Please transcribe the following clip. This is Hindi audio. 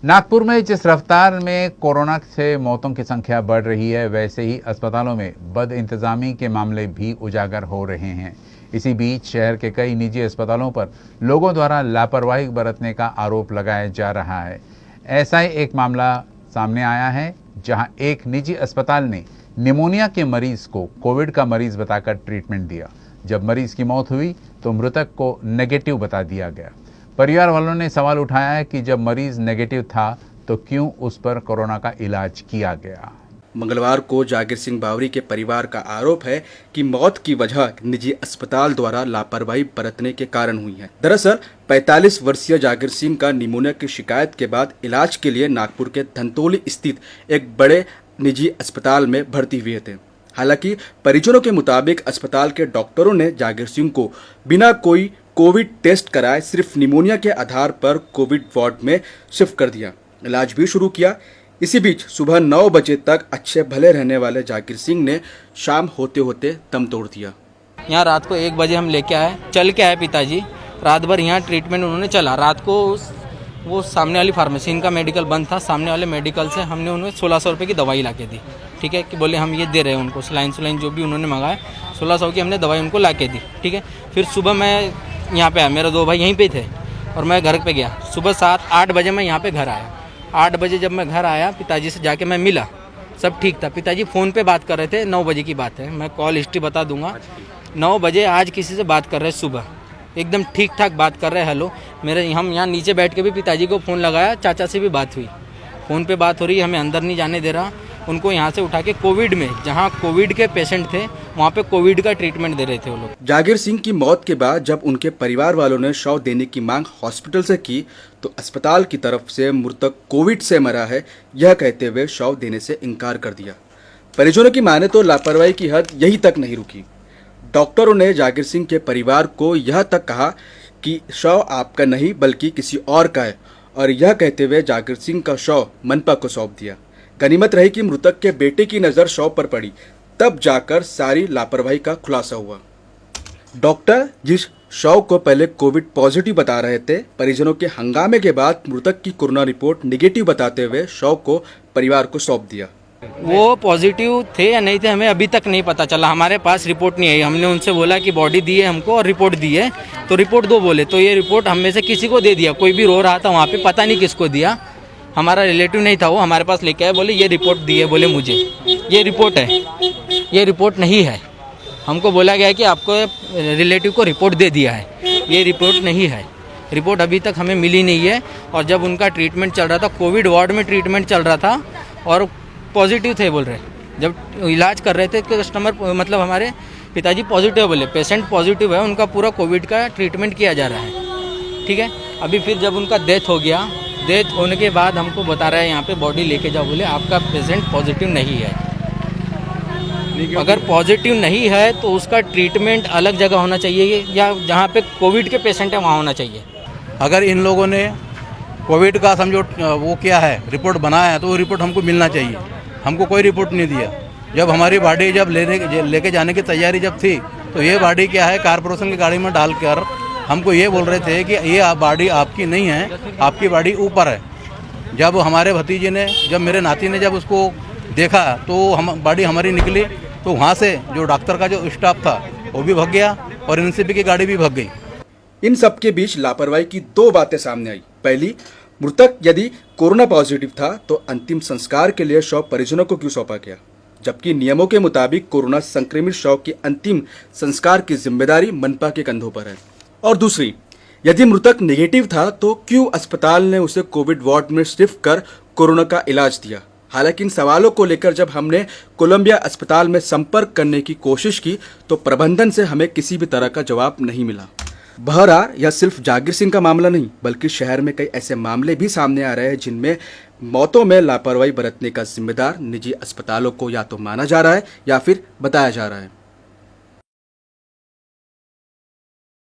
नागपुर में जिस रफ्तार में कोरोना से मौतों की संख्या बढ़ रही है, वैसे ही अस्पतालों में बद इंतजामी के मामले भी उजागर हो रहे हैं। इसी बीच शहर के कई निजी अस्पतालों पर लोगों द्वारा लापरवाही बरतने का आरोप लगाया जा रहा है। ऐसा ही एक मामला सामने आया है, जहां एक निजी अस्पताल ने निमोनिया के मरीज को कोविड का मरीज बताकर ट्रीटमेंट दिया। जब मरीज की मौत हुई तो मृतक को नेगेटिव बता दिया गया। परिवार वालों ने सवाल उठाया है कि जब मरीज नेगेटिव था तो क्यों उस पर कोरोना का इलाज किया गया। मंगलवार को जागीर सिंह बावरी के परिवार का आरोप है कि मौत की वजह निजी अस्पताल द्वारा लापरवाही बरतने के कारण हुई है। दरअसल 45 वर्षीय जागीर सिंह का निमोनिया की शिकायत के बाद इलाज के लिए नागपुर के धंतोली स्थित एक बड़े निजी अस्पताल में भर्ती हुए थे। हालांकि परिजनों के मुताबिक अस्पताल के डॉक्टरों ने जागीर सिंह को बिना कोई कोविड टेस्ट कराए सिर्फ निमोनिया के आधार पर कोविड वार्ड में शिफ्ट कर दिया, इलाज भी शुरू किया। इसी बीच सुबह 9 बजे तक अच्छे भले रहने वाले जागीर सिंह ने शाम होते होते दम तोड़ दिया। यहाँ रात को 1 बजे हम लेके आए, चल के आए पिताजी। रात भर यहाँ ट्रीटमेंट उन्होंने चला। रात को वो सामने वाली फार्मेसी, इनका मेडिकल बंद था, सामने वाले मेडिकल से हमने उन्हें 1600 रुपये की दवाई ला के दी। ठीक है, कि बोले हम ये दे रहे हैं उनको, सलाइन जो भी उन्होंने मंगाया 1600 की हमने दवाई उनको ला के दी। ठीक है, फिर सुबह मैं यहाँ पे आया, मेरे 2 भाई यहीं पे थे और मैं घर पे गया। सुबह 7-8 बजे मैं यहाँ पे घर आया। 8 बजे जब मैं घर आया, पिताजी से जाके मैं मिला, सब ठीक था। पिताजी फ़ोन पे बात कर रहे थे, 9 बजे की बात है, मैं कॉल हिस्ट्री बता दूंगा। 9 बजे आज किसी से बात कर रहे, सुबह एकदम ठीक ठाक बात कर रहे, हेलो मेरे। हम यहाँ नीचे बैठ के भी पिताजी को फ़ोन लगाया, चाचा से भी बात हुई, फ़ोन पे बात हो रही है, हमें अंदर नहीं जाने दे रहा। उनको यहाँ से उठा के कोविड में, जहाँ कोविड के पेशेंट थे वहाँ पे कोविड का ट्रीटमेंट दे रहे थे वो लोग। जागीर सिंह की मौत के बाद जब उनके परिवार वालों ने शव देने की मांग हॉस्पिटल से की तो अस्पताल की तरफ से मृतक कोविड से मरा है यह कहते हुए शव देने से इनकार कर दिया। परिजनों की माने तो लापरवाही की हद यही तक नहीं रुकी। डॉक्टरों ने जागीर सिंह के परिवार को यह तक कहा कि शव आपका नहीं बल्कि किसी और का है, और यह कहते हुए जागीर सिंह का शव मनपा को सौंप दिया। गनीमत रही कि मृतक के बेटे की नज़र शव पर पड़ी, तब जाकर सारी लापरवाही का खुलासा हुआ। डॉक्टर जिस शव को पहले कोविड पॉजिटिव बता रहे थे, परिजनों के हंगामे के बाद मृतक की कोरोना रिपोर्ट नेगेटिव बताते हुए शव को परिवार को सौंप दिया। वो पॉजिटिव थे या नहीं थे हमें अभी तक नहीं पता चला, हमारे पास रिपोर्ट नहीं आई। हमने उनसे बोला कि बॉडी दी है हमको और रिपोर्ट दी है, तो रिपोर्ट दो बोले, तो ये रिपोर्ट हम में से किसी को दे दिया। कोई भी रो रहा था वहाँ पे, पता नहीं किसको दिया, हमारा रिलेटिव नहीं था वो, हमारे पास लेके आए, बोले ये रिपोर्ट दी है, बोले मुझे ये रिपोर्ट है, ये रिपोर्ट नहीं है। हमको बोला गया है कि आपको रिलेटिव को रिपोर्ट दे दिया है, ये रिपोर्ट नहीं है। रिपोर्ट अभी तक हमें मिली नहीं है। और जब उनका ट्रीटमेंट चल रहा था, कोविड वार्ड में ट्रीटमेंट चल रहा था और पॉजिटिव थे बोल रहे, जब इलाज कर रहे थे तो कस्टमर मतलब हमारे पिताजी पॉजिटिव बोले, पेशेंट पॉजिटिव है, उनका पूरा कोविड का ट्रीटमेंट किया जा रहा है। ठीक है, अभी फिर जब उनका डेथ हो गया, डेथ होने के बाद हमको बता रहा है यहाँ पे बॉडी लेके जाओ, बोले आपका पेशेंट पॉजिटिव नहीं है। अगर पॉजिटिव नहीं है तो उसका ट्रीटमेंट अलग जगह होना चाहिए, या जहाँ पे कोविड के पेशेंट है वहाँ होना चाहिए। अगर इन लोगों ने कोविड का समझो वो क्या है रिपोर्ट बनाया है तो वो रिपोर्ट हमको मिलना चाहिए। हमको कोई रिपोर्ट नहीं दिया। जब हमारी बॉडी जब लेके जाने की तैयारी जब थी तो ये बॉडी क्या है कारपोरेशन की गाड़ी में डालकर हमको ये बोल रहे थे कि ये बॉडी आपकी नहीं है, आपकी बॉडी ऊपर है। जब हमारे भतीजे ने, जब मेरे नाती ने जब उसको देखा तो हम बॉडी हमारी निकली, तो वहाँ से जो डॉक्टर का जो स्टाफ था वो भी भाग गया और एनसीबी की गाड़ी भी भाग गई। इन सब के बीच लापरवाही की 2 बातें सामने आई। पहली, मृतक यदि कोरोना पॉजिटिव था तो अंतिम संस्कार के लिए शव परिजनों को क्यों सौंपा गया, जबकि नियमों के मुताबिक कोरोना संक्रमित शव के अंतिम संस्कार की जिम्मेदारी मनपा के कंधों पर है। और दूसरी, यदि मृतक नेगेटिव था तो क्यों अस्पताल ने उसे कोविड वार्ड में शिफ्ट कर कोरोना का इलाज दिया। हालांकि इन सवालों को लेकर जब हमने कोलंबिया अस्पताल में संपर्क करने की कोशिश की तो प्रबंधन से हमें किसी भी तरह का जवाब नहीं मिला। बहरहाल यह सिर्फ जागीर सिंह का मामला नहीं बल्कि शहर में कई ऐसे मामले भी सामने आ रहे हैं जिनमें मौतों में लापरवाही बरतने का जिम्मेदार निजी अस्पतालों को या तो माना जा रहा है या फिर बताया जा रहा है।